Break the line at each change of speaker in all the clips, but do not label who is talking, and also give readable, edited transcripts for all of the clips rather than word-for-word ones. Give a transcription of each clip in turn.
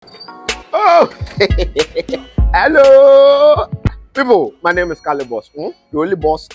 Oh, hello, people. My name is Calibos. The only boss.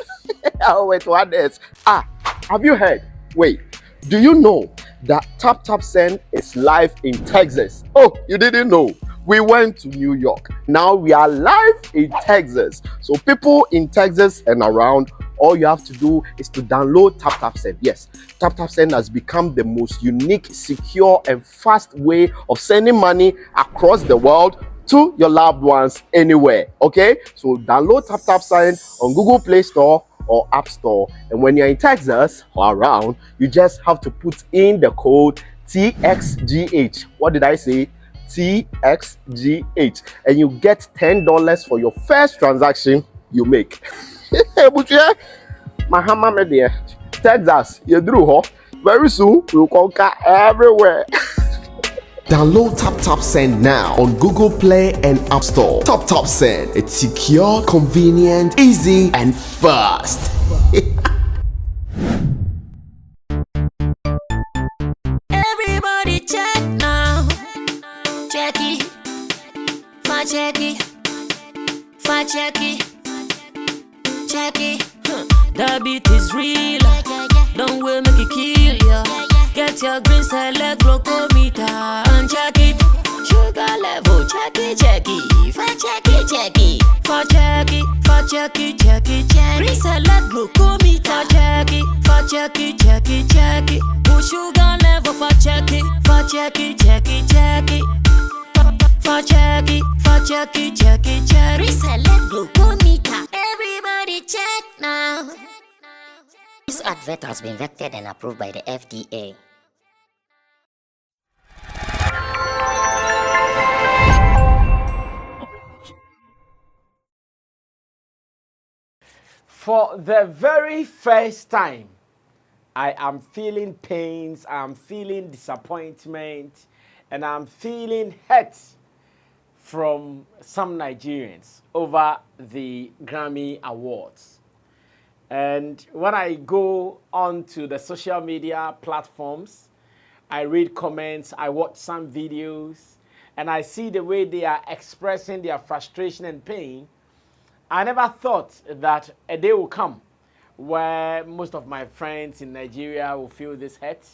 Oh, wait, what else? Have you heard? Wait, do you know that Tap Send is live in Texas? Oh, you didn't know? We went to New York. Now we are live in Texas. So people in Texas and around, all you have to do is to download Tap Send. Yes, Tap Send has become the most unique, secure, and fast way of sending money across the world to your loved ones anywhere. Okay, so download Tap Send on Google Play Store or App Store, and when you're in Texas or around, you just have to put in the code TXGH. What did I say? TXGH, and you get $10 for your first transaction you make. Mahama media, Texas, you drew ho. Very soon we'll conquer everywhere. Download Tap Send now on Google Play and App Store. Tap Send. It's secure, convenient, easy, and fast.
Everybody check now. Check it. Fa check it. Fa check it. Check it. The beat is real. Don't will make it kill ya. Get your green select glucometer and check it. Sugar level, check it, check it. Fa check it, check it. Fa check it, fa check it, check it, check it. Green select glucometer, check it, fa check it, check it, check it. Put sugar level, fa check it, fa check it, check it, check it. Fa check it, fa check it, check it, check it. Green select glucometer. Everybody check now. This advert has been vetted and approved by the FDA.
For the very first time, I am feeling pains, I'm feeling disappointment, and I'm feeling hurt from some Nigerians over the Grammy Awards. And when I go onto the social media platforms, I read comments, I watch some videos, and I see the way they are expressing their frustration and pain. I never thought that a day will come where most of my friends in Nigeria will feel this hurt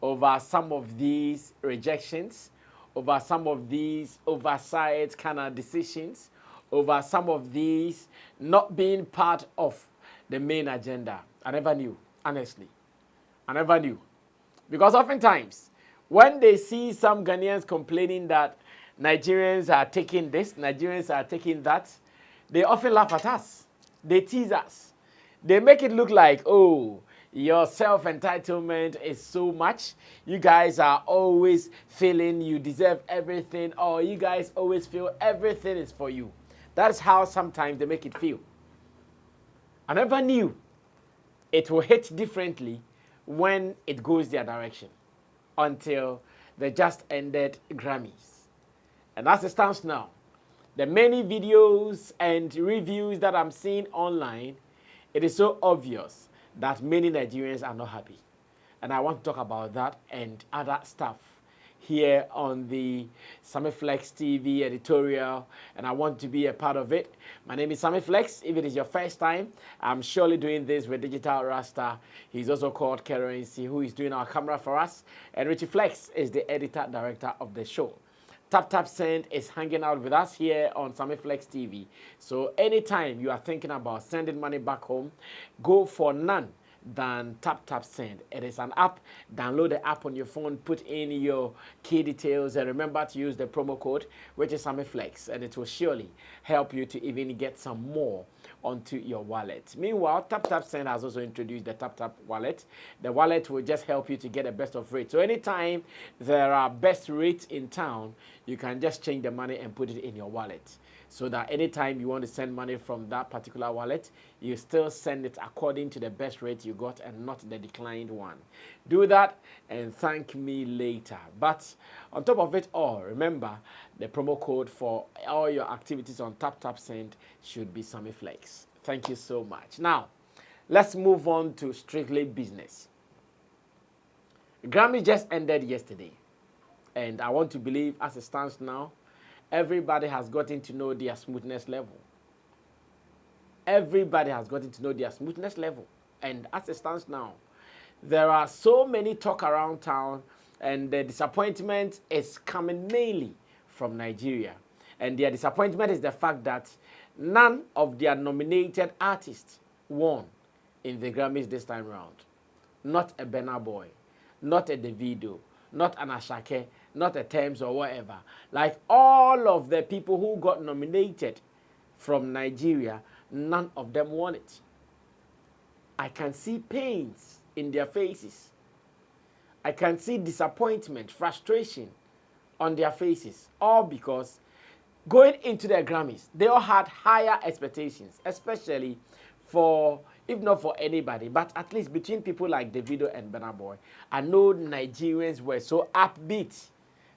over some of these rejections, over some of these oversight kind of decisions, over some of these not being part of the main agenda. I never knew, honestly. I never knew. Because oftentimes, when they see some Ghanaians complaining that Nigerians are taking this, Nigerians are taking that, they often laugh at us. They tease us. They make it look like, oh, your self-entitlement is so much. You guys are always feeling you deserve everything, or you guys always feel everything is for you. That's how sometimes they make it feel. I never knew it will hit differently when it goes their direction until the just ended Grammys. And as it stands now, the many videos and reviews that I'm seeing online, it is so obvious that many Nigerians are not happy. And I want to talk about that and other stuff here on the Sammy Flex TV editorial, and I want to be a part of it. My name is Sammy Flex. If it is your first time, I'm surely doing this with Digital Rasta. He's also called Currency, who is doing our camera for us, and Richie Flex is the editor director of the show. Tap Send is hanging out with us here on Sammy Flex TV. So anytime you are thinking about sending money back home, go for none than Tap Send. It is an app. Download the app on your phone, put in your key details, and remember to use the promo code, which is Sammy Flex, and it will surely help you to even get some more onto your wallet. Meanwhile, Tap Send has also introduced the Tap wallet. The wallet will just help you to get a best of rate. So anytime there are best rates in town, you can just change the money and put it in your wallet, so that anytime you want to send money from that particular wallet, you still send it according to the best rate you got and not the declined one. Do that and thank me later. But on top of it all, remember the promo code for all your activities on Tap Send should be Sammy Flex. Thank you so much. Now, let's move on to strictly business. Grammy just ended yesterday. And I want to believe, as it stands now, everybody has gotten to know their smoothness level. Everybody has gotten to know their smoothness level. And as it stands now, there are so many talk around town, and the disappointment is coming mainly from Nigeria. And their disappointment is the fact that none of their nominated artists won in the Grammys this time round. Not a Burna Boy, not a Davido, not an Ashake, not a Thames or whatever. Like all of the people who got nominated from Nigeria, none of them won it. I can see pains in their faces. I can see disappointment, frustration on their faces, all because going into the Grammys, they all had higher expectations, especially for, if not for anybody, but at least between people like Davido and Burna Boy. I know Nigerians were so upbeat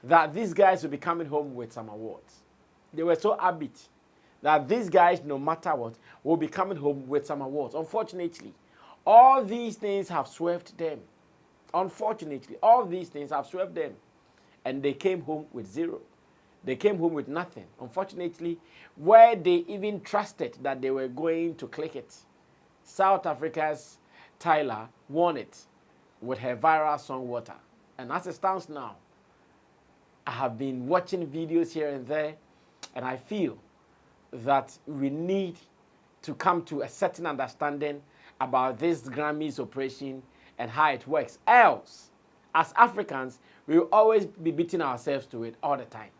that these guys will be coming home with some awards. They were so upbeat that these guys, no matter what, will be coming home with some awards. Unfortunately, all these things have swerved them. Unfortunately, all these things have swerved them. And they came home with zero. They came home with nothing. Unfortunately, where they even trusted that they were going to click it, South Africa's Tyler won it with her viral song Water. And as it stands now, I have been watching videos here and there, and I feel that we need to come to a certain understanding about this Grammys operation and how it works. Else, as Africans, we will always be beating ourselves to it all the time.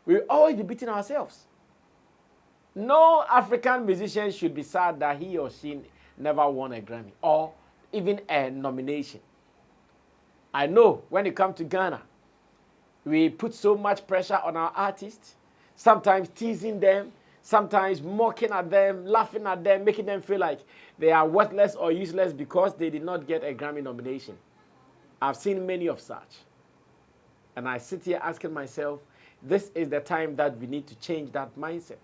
We will always be beating ourselves. No African musician should be sad that he or she never won a Grammy or even a nomination. I know when it comes to Ghana, we put so much pressure on our artists, sometimes teasing them, sometimes mocking at them, laughing at them, making them feel like they are worthless or useless because they did not get a Grammy nomination. I've seen many of such. And I sit here asking myself, this is the time that we need to change that mindset.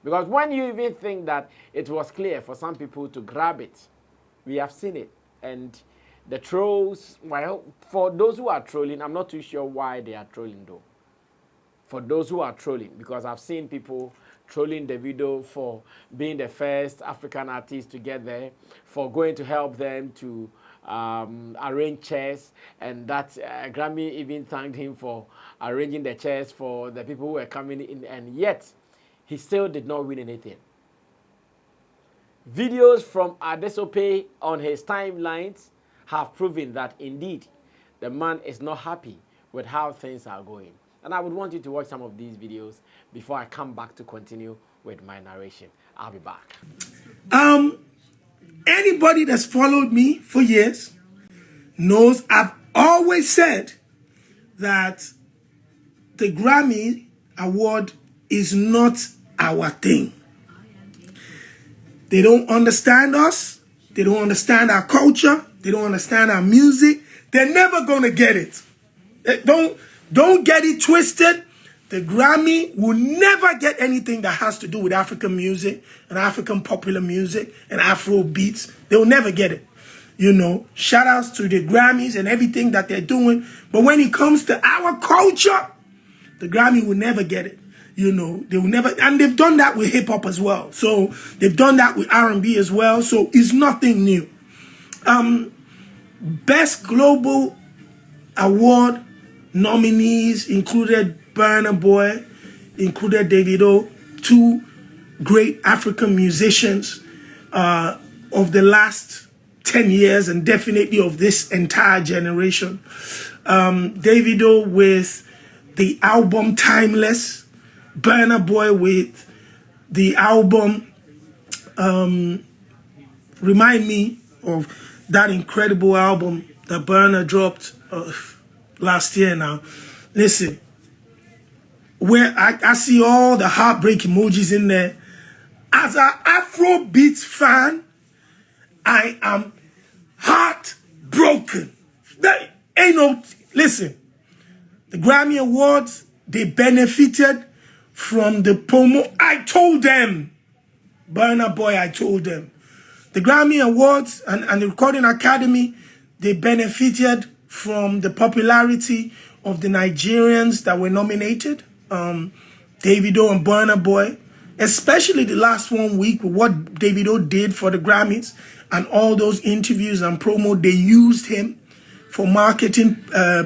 Because when you even think that it was clear for some people to grab it, we have seen it. And the trolls, well, for those who are trolling, I'm not too sure why they are trolling though. For those who are trolling, because I've seen people trolling Davido for being the first African artist to get there, for going to help them to arrange chairs, and that Grammy even thanked him for arranging the chairs for the people who were coming in, and yet he still did not win anything. Videos from Adesope on his timelines have proven that indeed the man is not happy with how things are going. And I would want you to watch some of these videos before I come back to continue with my narration. I'll be back.
Anybody that's followed me for years knows I've always said that the Grammy Award is not our thing. They don't understand us. They don't understand our culture. They don't understand our music. They're never going to get it. Don't get it twisted. The Grammy will never get anything that has to do with African music and African popular music and Afro beats. They will never get it. You know, shout outs to the Grammys and everything that they're doing. But when it comes to our culture, the Grammy will never get it. You know, they will never, and they've done that with hip hop as well. So they've done that with R&B as well. So it's nothing new. Best Global Award nominees included Burna Boy, included Davido, two great African musicians of the last 10 years and definitely of this entire generation. Davido with the album Timeless, Burna Boy with the album Remind Me of that incredible album that Burna dropped last year now. Listen, where I see all the heartbreak emojis in there. As an Afrobeats fan, I am heartbroken. There ain't no, listen, the Grammy Awards, they benefited from the promo. I told them, Burna Boy, I told them. The Grammy Awards and the Recording Academy, they benefited from the popularity of the Nigerians that were nominated, Davido and Burna Boy, especially the last 1 week with what Davido did for the Grammys and all those interviews and promo. They used him for marketing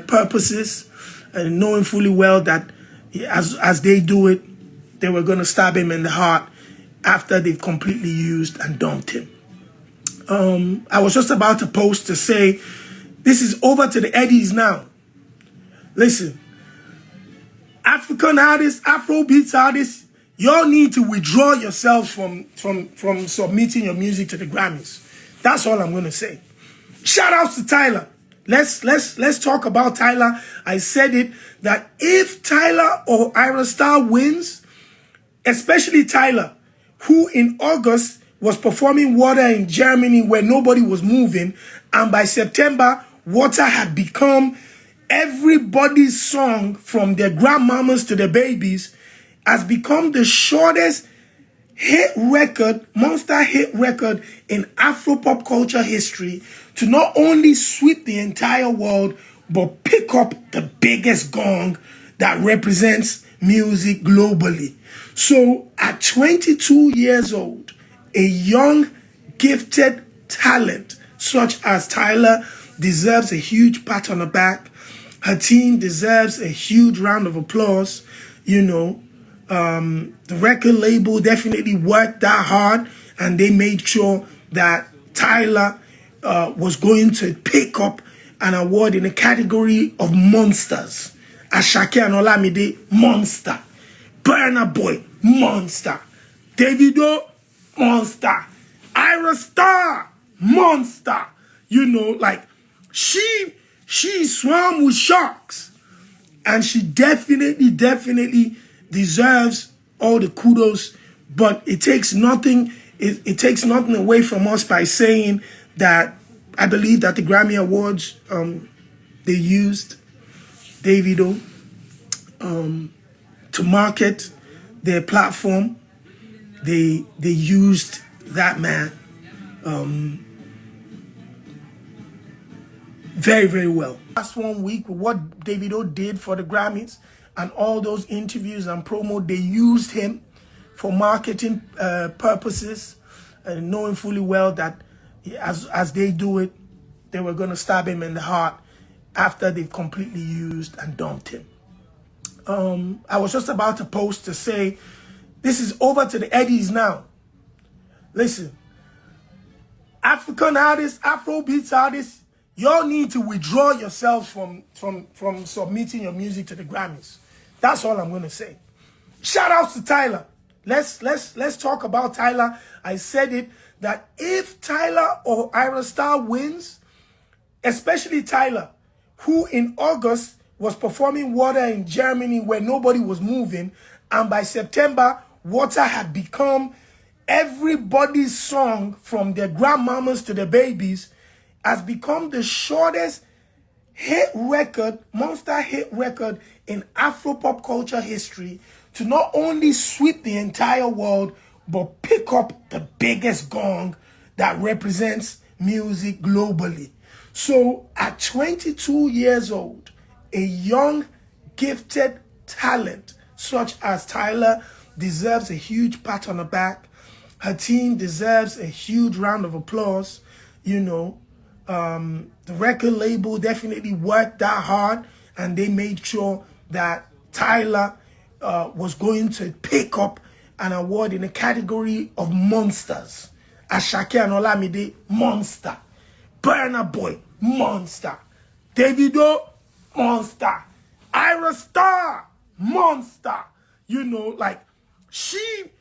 purposes, and knowing fully well that as they do it, they were going to stab him in the heart after they've completely used and dumped him. I was just about to post to say, this is over to the Eddies now. Listen, African artists, Afrobeats artists, y'all need to withdraw yourselves from submitting your music to the Grammys. That's all I'm going to say. Shout outs to Tyler. Let's talk about Tyler. I said it, that if Tyler or Ira Star wins, especially Tyler, who in August was performing Water in Germany where nobody was moving, and by September, Water had become everybody's song from their grandmamas to their babies, has become the shortest hit record, monster hit record in Afro-pop culture history, to not only sweep the entire world, but pick up the biggest gong that represents music globally. So at 22 years old, a young, gifted talent such as Tyler deserves a huge pat on the back. Her team deserves a huge round of applause. You know, the record label definitely worked that hard, and they made sure that Tyler was going to pick up an award in the category of monsters. Ashake and Olamide, monster. Burna Boy, monster. Davido, monster. Ira Star, monster. You know, like, she swam with sharks. And she definitely deserves all the kudos. But it takes nothing, it takes nothing away from us by saying that I believe that the Grammy Awards, they used Davido to market their platform. They used that man very, very well. Last 1 week with what Davido did for the Grammys and all those interviews and promo, they used him for marketing purposes, and knowing fully well that as they do it, they were going to stab him in the heart after they've completely used and dumped him. I was just about to post to say, this is over to the Eddies now. Listen, African artists, Afrobeats artists, y'all need to withdraw yourselves from submitting your music to the Grammys. That's all I'm going to say. Shout outs to Tyler. Let's talk about Tyler. I said it, that if Tyler or Ira Star wins, especially Tyler, who in August was performing Water in Germany where nobody was moving, and by September, Water had become everybody's song from their grandmamas to their babies, has become the shortest hit record, monster hit record in Afro-pop culture history, to not only sweep the entire world, but pick up the biggest gong that represents music globally. So at 22 years old, a young, gifted talent such as Tyler deserves a huge pat on the back. Her team deserves a huge round of applause. You know, the record label definitely worked that hard, and they made sure that Tyler was going to pick up an award in the category of monsters. Ashake and Olamide, monster. Burna Boy, monster. Davido, monster. Ira Star, monster. You know, like, she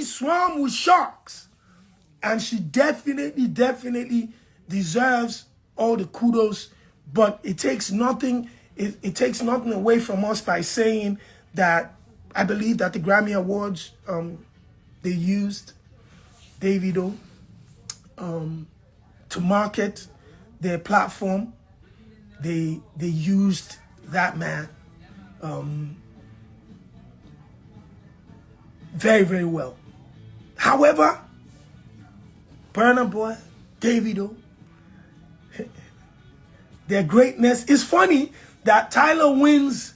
swam with sharks, and she definitely deserves all the kudos. But it takes nothing, it takes nothing away from us by saying that I believe that the Grammy Awards, they used Davido to market their platform. They used that man very, very well. However, Burna Boy, Davido, their greatness is funny that Tyler wins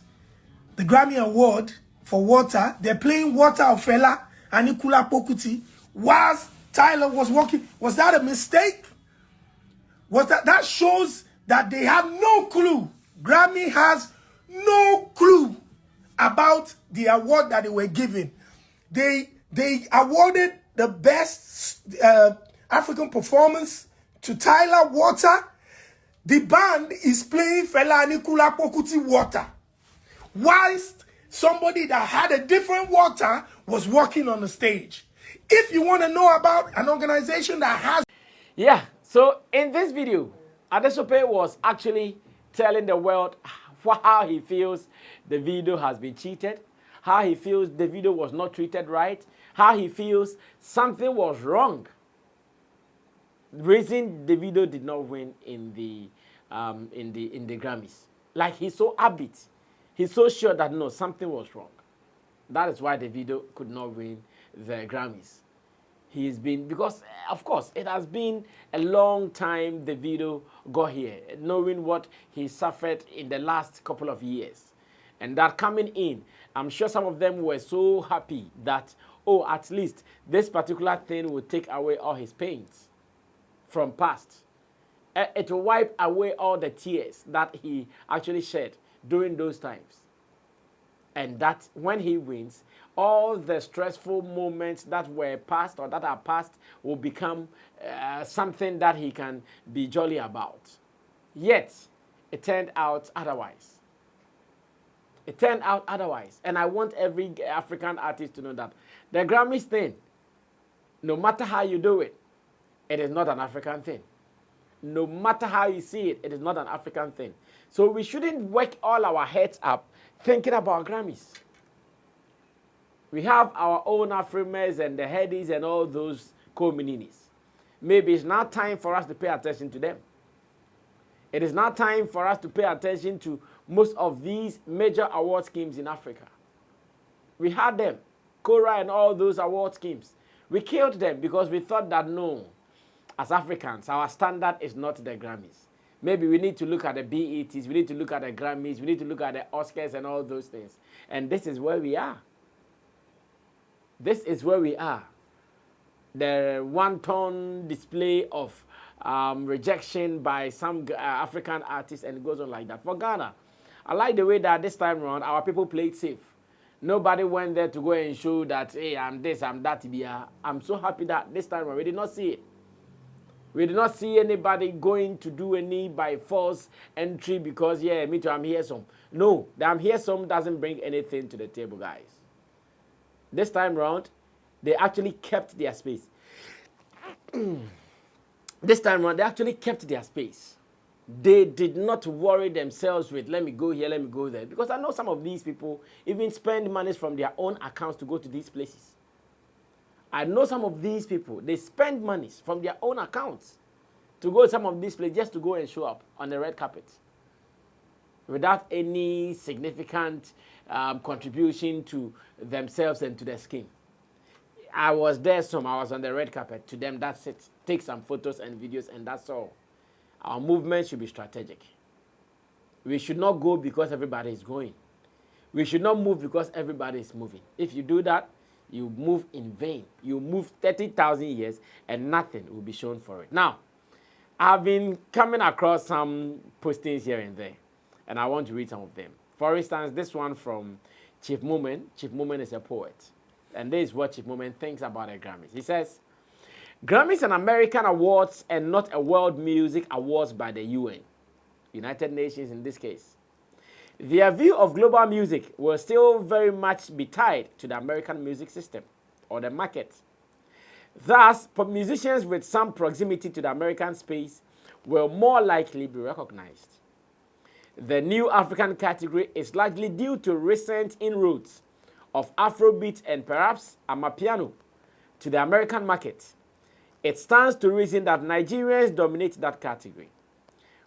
the Grammy Award for Water. They're playing Water of Fela and Nikula Pokuti whilst Tyler was walking. Was that a mistake? Was that shows that they have no clue. Grammy has no clue about the award that they were given. They awarded the best African performance to Tyler Water. The band is playing Fela Anikula Pokuti Water, whilst somebody that had a different water was walking on the stage. If you want to know about an organization that has...
Yeah, so in this video, Adesope was actually telling the world how he feels Davido has been cheated, how he feels Davido was not treated right, how he feels something was wrong. The reason Davido did not win in the Grammys. Like, he's so habit. He's so sure that no, something was wrong. That is why Davido could not win the Grammys. He's been, because of course it has been a long time Davido got here, knowing what he suffered in the last couple of years. And that coming in, I'm sure some of them were so happy that, oh, at least this particular thing will take away all his pains from past. It will wipe away all the tears that he actually shed during those times. And that when he wins, all the stressful moments that were past or that are past will become something that he can be jolly about. Yet, it turned out otherwise. It turned out otherwise. And I want every African artist to know that the Grammys thing, no matter how you do it, it is not an African thing. No matter how you see it, it is not an African thing. So we shouldn't wake all our heads up thinking about Grammys. We have our own Afrimas and the Headies and all those co-mininis. Maybe it's now time for us to pay attention to them. It is now time for us to pay attention to most of these major award schemes in Africa. We had them, Cora and all those award schemes. We killed them because we thought that no, as Africans, our standard is not the Grammys. Maybe we need to look at the BETs, we need to look at the Grammys, we need to look at the Oscars and all those things. And this is where we are. This is where we are. The wanton display of rejection by some African artists, and it goes on like that. For Ghana, I like the way that this time around our people played safe. Nobody went there to go and show that, hey, I'm this, I'm that. I'm so happy that this time around we did not see it. We did not see anybody going to do any by force entry because, yeah, me too, I'm here some. No, the I'm here some doesn't bring anything to the table, guys. This time round, they actually kept their space. This time round, they actually kept their space. They did not worry themselves with, let me go here, let me go there. Because I know some of these people even spend money from their own accounts to go to these places. I know some of these people, they spend money from their own accounts to go to some of these places just to go and show up on the red carpet without any significant contribution to themselves and to their scheme. I was there some, I was on the red carpet. To them, that's it. Take some photos and videos and that's all. Our movement should be strategic. We should not go because everybody is going. We should not move because everybody is moving. If you do that, you move in vain. You move 30,000 years and nothing will be shown for it. Now, I've been coming across some postings here and there, and I want to read some of them. For instance, this one from Chief Moment. Chief Moment is a poet, and this is what Chief Moment thinks about the Grammys. He says, Grammys are American awards and not a world music awards by the UN, United Nations in this case. Their view of global music will still very much be tied to the American music system or the market. Thus, pop musicians with some proximity to the American space will more likely be recognized. The new African category is largely due to recent inroads of Afrobeat and perhaps Amapiano to the American market. It stands to reason that Nigerians dominate that category.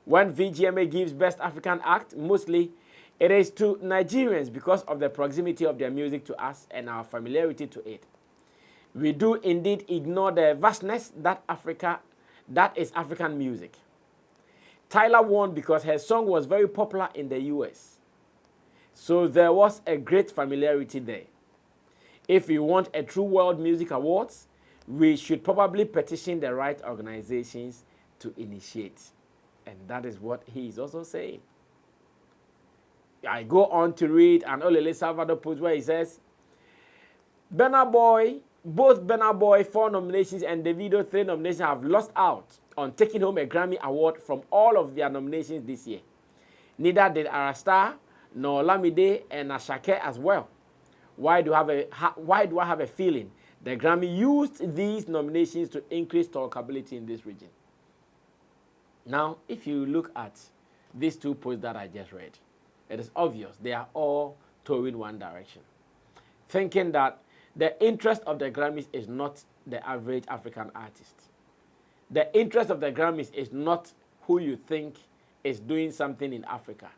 When VGMA gives Best African Act, mostly it is to Nigerians because of the proximity of their music to us and our familiarity to it. We do indeed ignore the vastness that is African music. Tyler won because her song was very popular in the US. So there was a great familiarity there. If we want a true World Music Awards, we should probably petition the right organizations to initiate. And that is what he is also saying. I go on to read an Olele Salvador post where he says, Burna Boy, both Burna Boy 4 nominations and Davido 3 nominations have lost out on taking home a Grammy Award from all of their nominations this year. Neither did Arasta, nor Lamide and Ashake as well. Why do I have a feeling the Grammy used these nominations to increase talkability in this region? Now, if you look at these two posts that I just read, it is obvious they are all towing one direction. Thinking that the interest of the Grammys is not the average African artist. The interest of the Grammys is not who you think is doing something in Africa.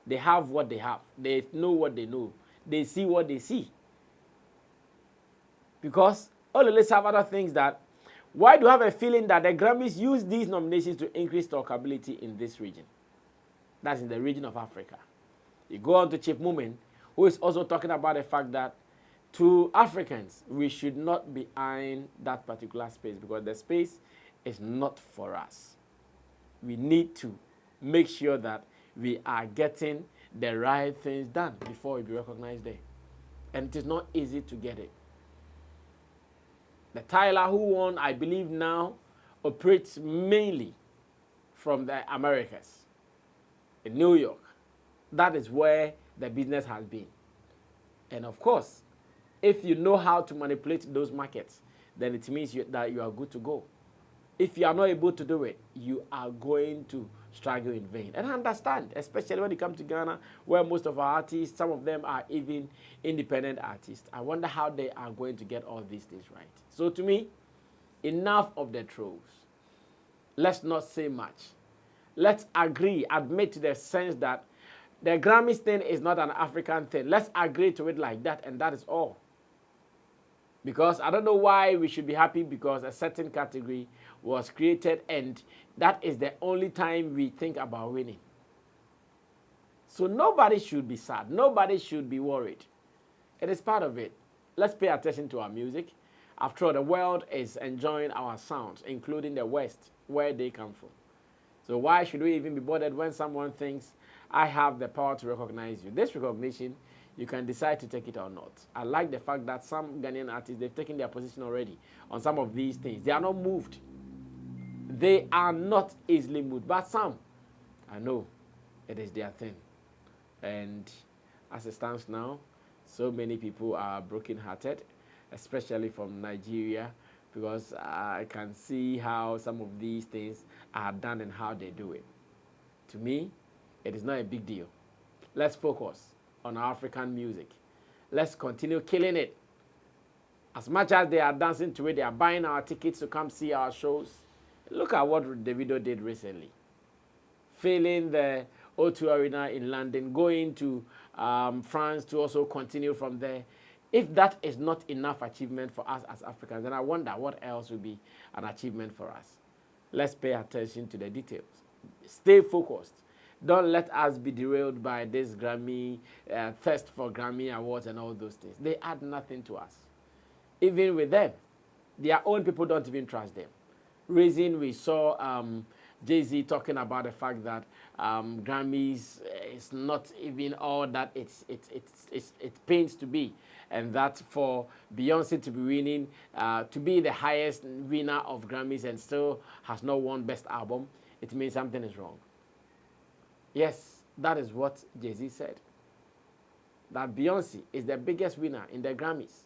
They have what they have. They know what they know. They see what they see. Because Olele Salvador thinks that, why do I have a feeling that the Grammys use these nominations to increase talkability in this region? That's in the region of Africa. You go on to Chief Moomin, who is also talking about the fact that to Africans, we should not be eyeing that particular space because the space is not for us. We need to make sure that we are getting the right things done before we be recognized there. And it is not easy to get it. The Tyler who won, I believe now, operates mainly from the Americas, in New York. That is where the business has been. And of course, if you know how to manipulate those markets, then it means that you are good to go. If you are not able to do it, you are going to struggle in vain. And I understand, especially when it comes to Ghana, where most of our artists, some of them are even independent artists. I wonder how they are going to get all these things right. So to me, enough of the trolls. Let's not say much. Let's agree, admit to the sense that the Grammys thing is not an African thing. Let's agree to it like that, and that is all. Because I don't know why we should be happy because a certain category was created and that is the only time we think about winning. So nobody should be sad. Nobody should be worried. It is part of it. Let's pay attention to our music. After all, the world is enjoying our sounds, including the West, where they come from. So why should we even be bothered when someone thinks, I have the power to recognize you? This recognition, you can decide to take it or not. I like the fact that some Ghanaian artists, they've taken their position already on some of these things. They are not moved. They are not easily moved. But some, I know, it is their thing. And as it stands now, so many people are brokenhearted, especially from Nigeria, because I can see how some of these things are done and how they do it. To me, it is not a big deal. Let's focus on our African music. Let's continue killing it. As much as they are dancing to it, they are buying our tickets to come see our shows. Look at what Davido did recently. Filling the O2 Arena in London, going to France to also continue from there. If that is not enough achievement for us as Africans, then I wonder what else will be an achievement for us. Let's pay attention to the details. Stay focused. Don't let us be derailed by this Grammy, thirst for Grammy awards and all those things. They add nothing to us. Even with them, their own people don't even trust them. Reason we saw Jay-Z talking about the fact that Grammys is not even all that it pains to be, and that for Beyonce to be winning, to be the highest winner of Grammys and still has not won Best Album, it means something is wrong. Yes, that is what Jay-Z said. That Beyonce is the biggest winner in the Grammys.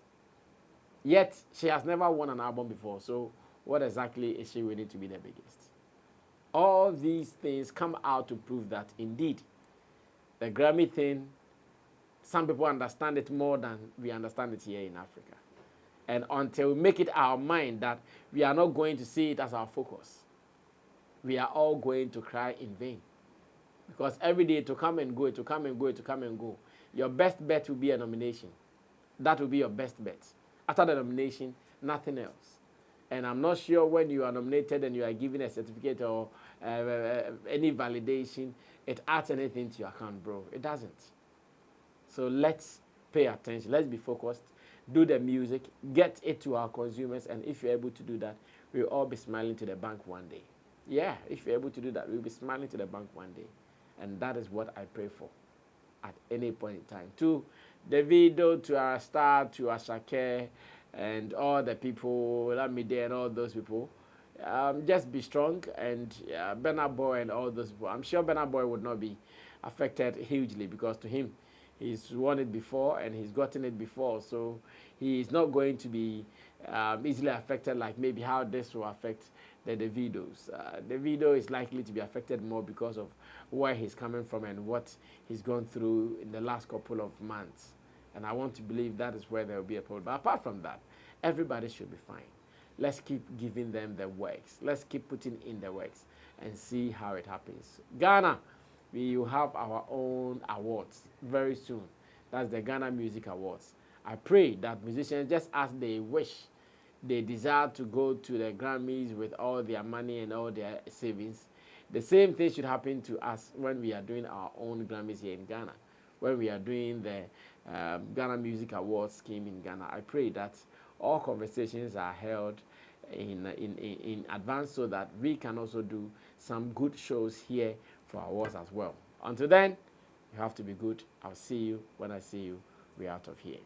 Yet, she has never won an album before. So, what exactly is she winning to be the biggest? All these things come out to prove that, indeed, the Grammy thing, some people understand it more than we understand it here in Africa. And until we make it our mind that we are not going to see it as our focus, we are all going to cry in vain. Because every day to come and go, to come and go, to come and go. Your best bet will be a nomination. That will be your best bet. After the nomination, nothing else. And I'm not sure when you are nominated and you are given a certificate or any validation, it adds anything to your account, bro. It doesn't. So let's pay attention. Let's be focused. Do the music. Get it to our consumers. And if you're able to do that, we'll all be smiling to the bank one day. Yeah, if you're able to do that, we'll be smiling to the bank one day. And that is what I pray for at any point in time. To Davido, to our star, to Ashake, and all the people, Lamide and all those people, just be strong. And Burna Boy and all those people. I'm sure Burna Boy would not be affected hugely because to him, he's won it before and he's gotten it before. So he's not going to be easily affected like maybe how this will affect the Davidos. Davido is likely to be affected more because of where he's coming from and what he's gone through in the last couple of months. And I want to believe that is where there will be a problem. But apart from that, everybody should be fine. Let's keep giving them the works. Let's keep putting in the works and see how it happens. Ghana, we will have our own awards very soon. That's the Ghana Music Awards. I pray that musicians, just as they wish, they desire to go to the Grammys with all their money and all their savings, the same thing should happen to us when we are doing our own Grammys here in Ghana. When we are doing the Ghana Music Awards scheme in Ghana, I pray that all conversations are held in advance so that we can also do some good shows here for awards as well. Until then, you have to be good. I'll see you when I see you. We're out of here.